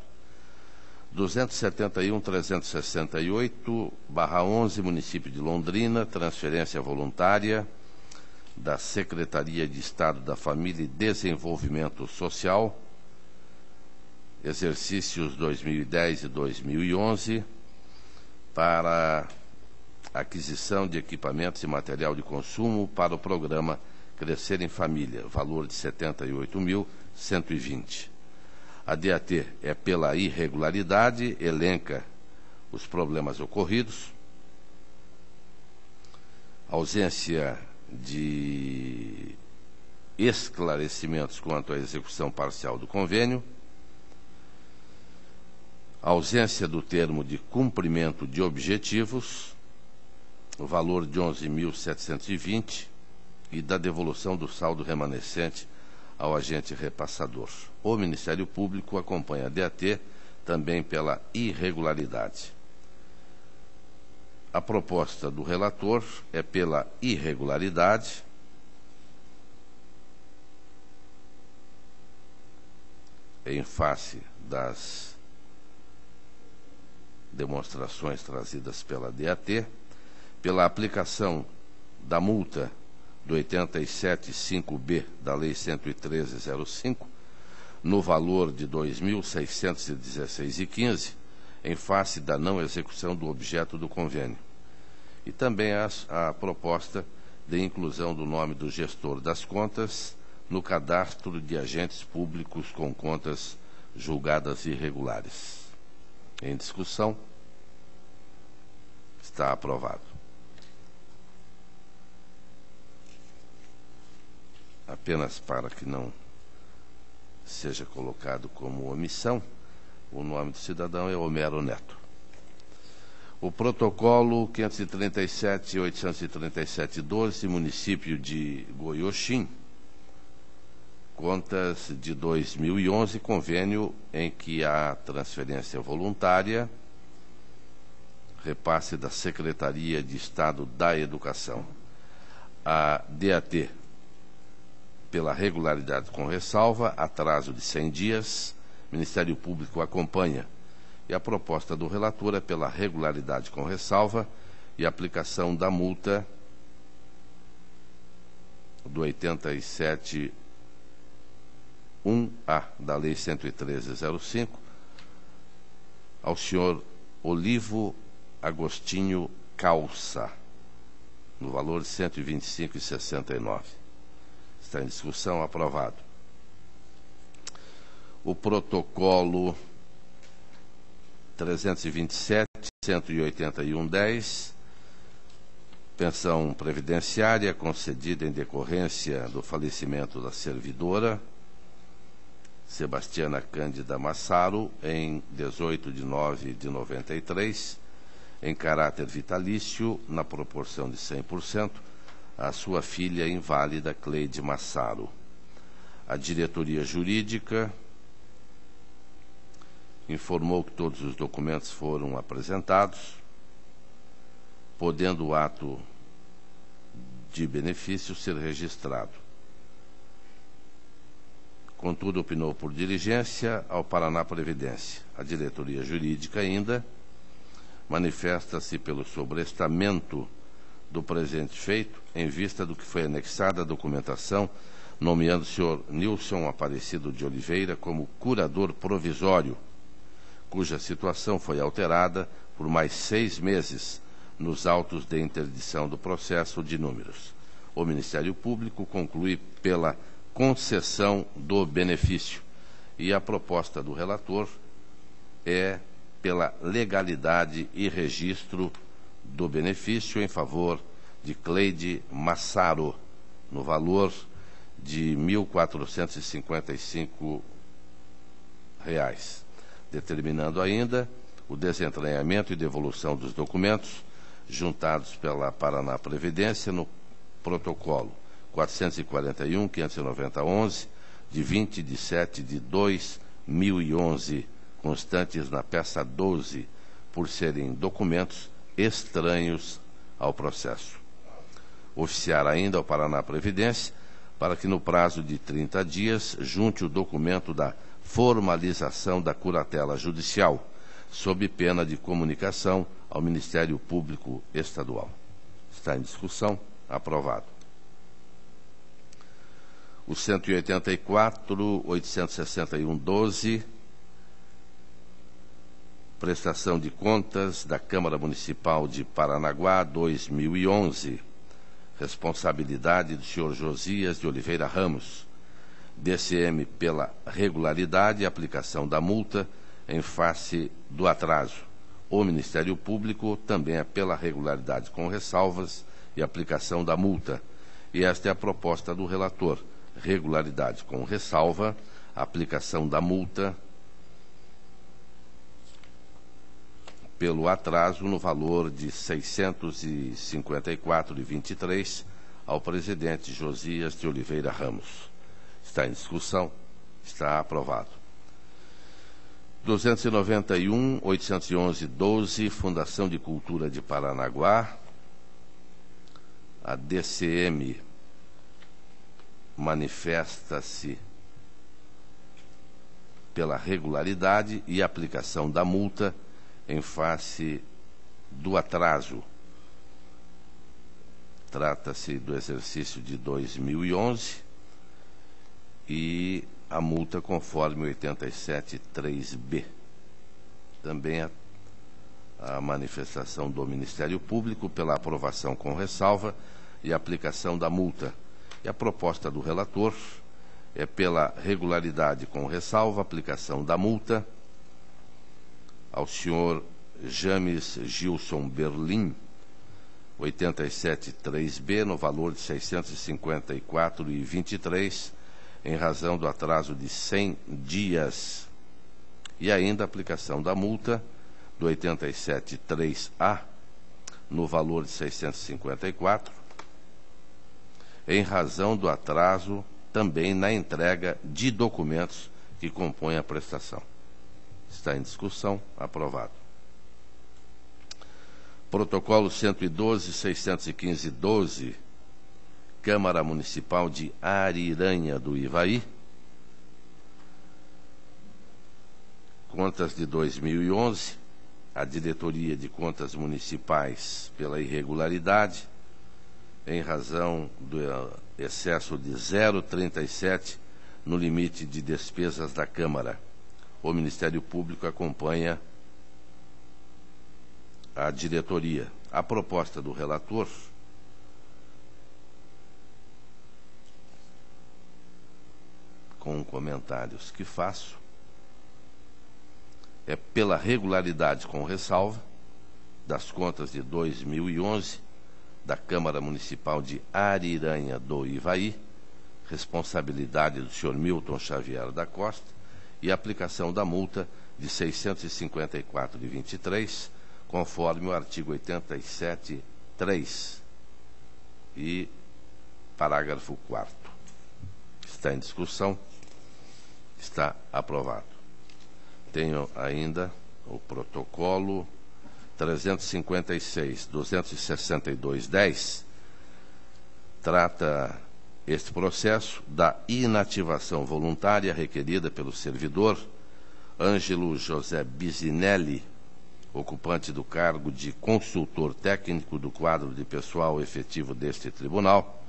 271-368/11, município de Londrina, transferência voluntária da Secretaria de Estado da Família e Desenvolvimento Social, exercícios 2010 e 2011, para aquisição de equipamentos e material de consumo para o programa Crescer em Família, valor de R$ 78.120. A DAT é pela irregularidade, elenca os problemas ocorridos, ausência de esclarecimentos quanto à execução parcial do convênio, ausência do termo de cumprimento de objetivos, o valor de 11.720, e da devolução do saldo remanescente ao agente repassador. O Ministério Público acompanha a DAT também pela irregularidade. A proposta do relator é pela irregularidade, em face das demonstrações trazidas pela DAT, pela aplicação da multa do 87.5b da Lei 113/05, no valor de R$ 2.616,15, em face da não execução do objeto do convênio. E também a proposta de inclusão do nome do gestor das contas no cadastro de agentes públicos com contas julgadas irregulares. Em discussão, está aprovado. Apenas para que não seja colocado como omissão, o nome do cidadão é Homero Neto. O protocolo 537-837-12, município de Goioxim, contas de 2011, convênio em que há transferência voluntária, repasse da Secretaria de Estado da Educação. A DAT pela regularidade com ressalva, atraso de 100 dias, Ministério Público acompanha. E a proposta do relator é pela regularidade com ressalva e aplicação da multa do 87.1A da Lei 113/05 ao senhor Olivo Agostinho Calça, no valor de R$ 125,69. Está em discussão, aprovado. O protocolo 327-181-10, pensão previdenciária concedida em decorrência do falecimento da servidora Sebastiana Cândida Massaro, em 18 de 9 de 93, em caráter vitalício, na proporção de 100%, a sua filha inválida Cleide Massaro. A diretoria jurídica informou que todos os documentos foram apresentados, podendo o ato de benefício ser registrado. Contudo, opinou por diligência ao Paraná Previdência. A diretoria jurídica ainda manifesta-se pelo sobrestamento do presente feito, em vista do que foi anexada à documentação, nomeando o senhor Nilson Aparecido de Oliveira como curador provisório, cuja situação foi alterada por mais 6 meses nos autos de interdição do processo de números. O Ministério Público conclui pela concessão do benefício e a proposta do relator é pela legalidade e registro do benefício em favor de Cleide Massaro, no valor de R$ 1.455, determinando ainda o desentranhamento e devolução dos documentos juntados pela Paraná Previdência no protocolo 441.590.11, de 20 de 7 de 2011, constantes na peça 12, por serem documentos estranhos ao processo. Oficiar ainda ao Paraná Previdência para que, no prazo de 30 dias, junte o documento da formalização da curatela judicial, sob pena de comunicação ao Ministério Público Estadual. Está em discussão. Aprovado. O 184.861.12, prestação de contas da Câmara Municipal de Paranaguá 2011. Responsabilidade do senhor Josias de Oliveira Ramos, DCM pela regularidade e aplicação da multa em face do atraso. O Ministério Público também é pela regularidade com ressalvas e aplicação da multa. E esta é a proposta do relator. Regularidade com ressalva, aplicação da multa pelo atraso no valor de R$ 654,23 ao presidente Josias de Oliveira Ramos. Está em discussão. Está aprovado. 291.811.12, Fundação de Cultura de Paranaguá. A DCM manifesta-se pela regularidade e aplicação da multa em face do atraso. Trata-se do exercício de 2011 e a multa conforme 87.3b. Também a manifestação do Ministério Público pela aprovação com ressalva e aplicação da multa. E a proposta do relator é pela regularidade com ressalva, aplicação da multa ao senhor James Gilson Berlim, 87.3b, no valor de R$ 654,23, em razão do atraso de 100 dias. E ainda a aplicação da multa do 87.3a, no valor de 654, em razão do atraso também na entrega de documentos que compõem a prestação. Está em discussão. Aprovado. Protocolo 112.615.12, Câmara Municipal de Ariranha do Ivaí. Contas de 2011, a Diretoria de Contas Municipais pela irregularidade, em razão do excesso de 0,37 no limite de despesas da Câmara. O Ministério Público acompanha a diretoria. A proposta do relator com comentários que faço é pela regularidade com ressalva das contas de 2011 da Câmara Municipal de Ariranha do Ivaí, responsabilidade do senhor Milton Xavier da Costa, e aplicação da multa de R$ 654,23, conforme o artigo 87.3 e parágrafo 4º. Está em discussão. Está aprovado. Tenho ainda o protocolo 356.262.10, trata este processo da inativação voluntária requerida pelo servidor Ângelo José Bisinelli, ocupante do cargo de consultor técnico do quadro de pessoal efetivo deste tribunal,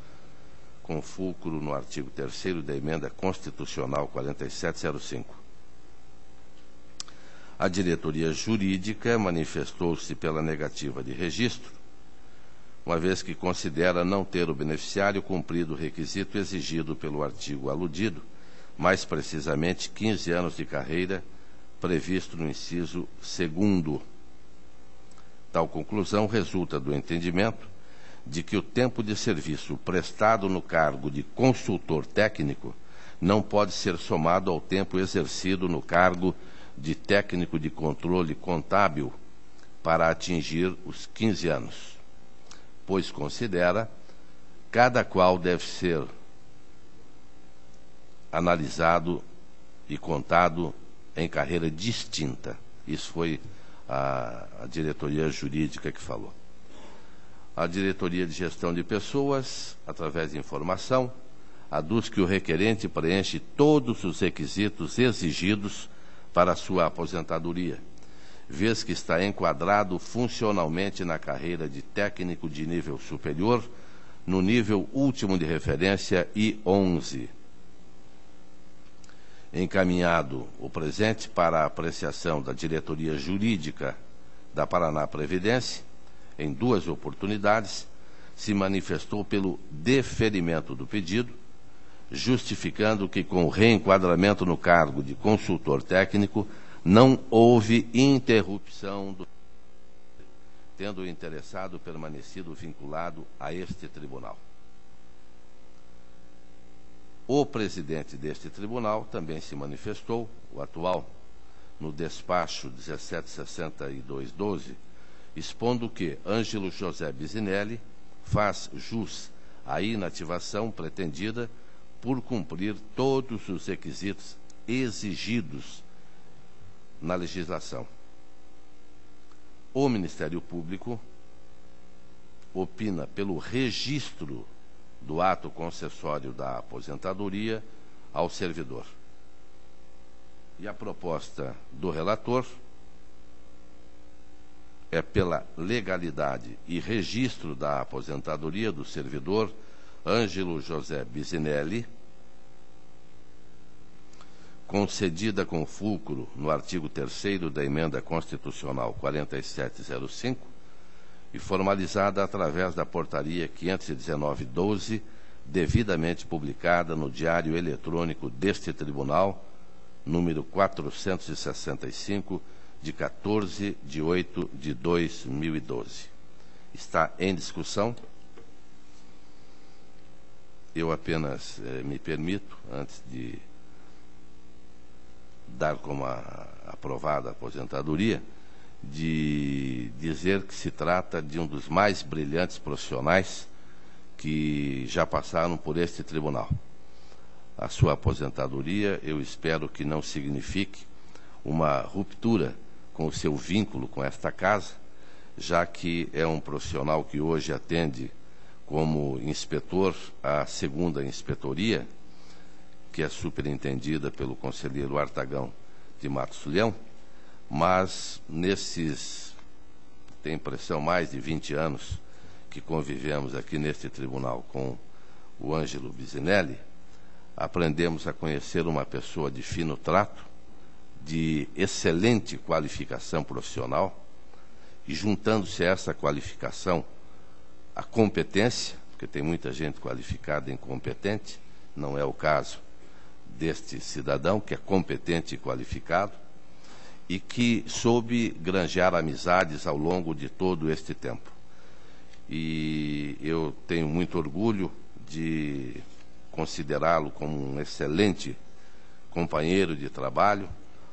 com fulcro no artigo 3º da Emenda Constitucional 4705. A diretoria jurídica manifestou-se pela negativa de registro, uma vez que considera não ter o beneficiário cumprido o requisito exigido pelo artigo aludido, mais precisamente 15 anos de carreira, previsto no inciso 2º. Tal conclusão resulta do entendimento de que o tempo de serviço prestado no cargo de consultor técnico não pode ser somado ao tempo exercido no cargo de técnico de controle contábil para atingir os 15 anos, pois considera cada qual deve ser analisado e contado em carreira distinta. Isso foi a diretoria jurídica que falou. A diretoria de gestão de pessoas, através de informação, aduz que o requerente preenche todos os requisitos exigidos para a sua aposentadoria, vez que está enquadrado funcionalmente na carreira de técnico de nível superior, no nível último de referência I11. Encaminhado o presente para a apreciação da diretoria jurídica da Paraná Previdência, em 2 oportunidades, se manifestou pelo deferimento do pedido, justificando que, com o reenquadramento no cargo de consultor técnico, não houve interrupção do tendo o interessado permanecido vinculado a este tribunal. O presidente deste tribunal também se manifestou, o atual, no despacho 1762/12, expondo que Ângelo José Bisinelli faz jus à inativação pretendida por cumprir todos os requisitos exigidos na legislação. O Ministério Público opina pelo registro do ato concessório da aposentadoria ao servidor. E a proposta do relator é pela legalidade e registro da aposentadoria do servidor Ângelo José Bisinelli, concedida com fulcro no artigo 3º da Emenda Constitucional 4705 e formalizada através da Portaria 519/12, devidamente publicada no Diário Eletrônico deste Tribunal, número 465, de 14/8/2012. Está em discussão. Eu apenas me permito, antes de dar como aprovada a aposentadoria, de dizer que se trata de um dos mais brilhantes profissionais que já passaram por este tribunal. A sua aposentadoria, eu espero que não signifique uma ruptura com o seu vínculo com esta casa, já que é um profissional que hoje atende como inspetor à 2ª inspetoria, que é superintendida pelo conselheiro Artagão de Matos Leão, mas nesses, tem impressão, mais de 20 anos que convivemos aqui neste tribunal com o Ângelo Bisinelli, aprendemos a conhecer uma pessoa de fino trato, de excelente qualificação profissional, e juntando-se a essa qualificação a competência, porque tem muita gente qualificada e incompetente, não é o caso deste cidadão, que é competente e qualificado, e que soube granjear amizades ao longo de todo este tempo. E eu tenho muito orgulho de considerá-lo como um excelente companheiro de trabalho,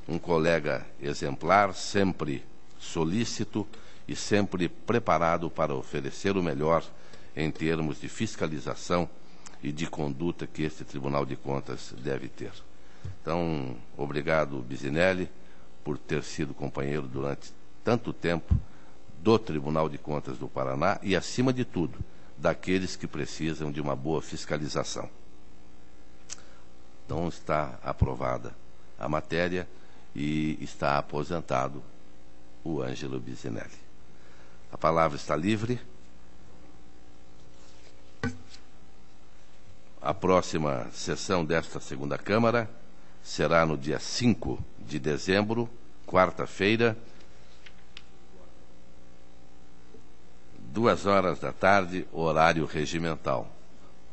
um colega exemplar, sempre solícito e sempre preparado para oferecer o melhor em termos de fiscalização e de conduta que este Tribunal de Contas deve ter. Então, obrigado, Bisinelli, por ter sido companheiro durante tanto tempo do Tribunal de Contas do Paraná e, acima de tudo, daqueles que precisam de uma boa fiscalização. Então, está aprovada a matéria e está aposentado o Ângelo Bisinelli. A palavra está livre. A próxima sessão desta 2ª Câmara será no dia 5 de dezembro, quarta-feira, 14h, horário regimental,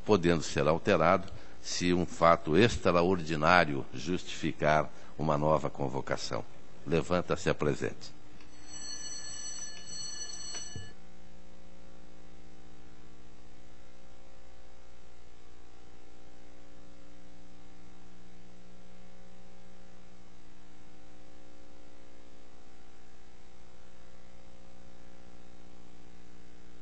podendo ser alterado se um fato extraordinário justificar uma nova convocação. Levanta-se a presente.